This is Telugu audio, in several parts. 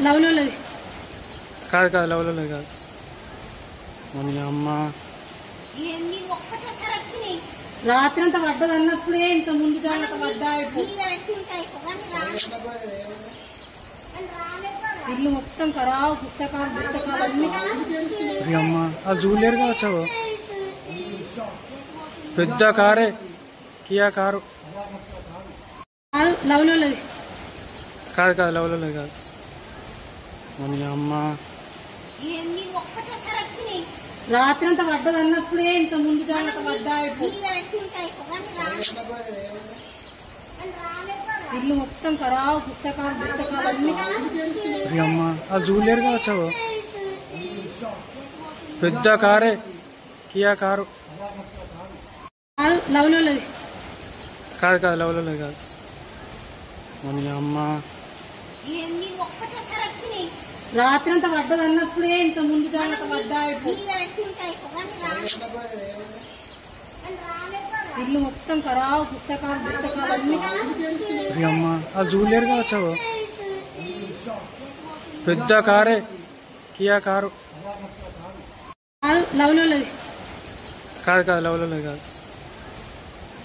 లవ్లో లేదు. కాదు కాదు లవ్లో లేదు కాదు. మన అమ్మ రాత్రి అంతా పడ్డది అన్నప్పుడే ఇంత ముందు జాగ్రత్త పడ్డా. ఇల్లు మొత్తం ఖరాబ్, పుస్తకాలు అన్ని. అమ్మ అది చూడలేరుగా వచ్చావు. పెద్ద కారే, కియా కారు. లవ్లో లేదు. కాదు కాదు లవ్లో లేదు కాదు. మన అమ్మ రాత్రి అంతా పడ్డది అన్నప్పుడే ఇంత ముందు జాగ్రత్త పడ్డా. ఇల్లు మొత్తం ఖరాబ్, పుస్తకాలు అన్ని. అమ్మ అది చూడలేరుగా వచ్చావు. పెద్ద కారే, కియా కారు. లవ్లో లేదు. కాదు కాదు లవ్లో లేదు కాదు. మన అమ్మ రాత్రి అంతా పడ్డది అన్నప్పుడే ఇంత ముందు జాగ్రత్త పడ్డా. ఇల్లు మొత్తం ఖరాబ్, పుస్తకాలు అన్ని. అమ్మ అది చూడలేరుగా వచ్చావు. పెద్ద కారే, కియా కారు. లవ్లో లేదు. కాదు కాదు లవ్లో లేదు కాదు.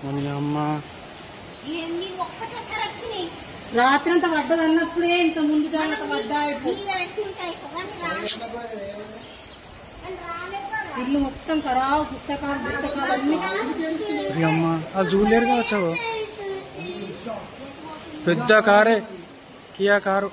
మన అమ్మ రాత్రి అంతా పడ్డది అన్నప్పుడే ఇంత ముందు జాగ్రత్త పడ్డా. ఇల్లు మొత్తం ఖరాబ్, పుస్తకాలు అన్ని. అమ్మ అది చూడలేరుగా వచ్చావు. పెద్ద కారే, కియా కారు.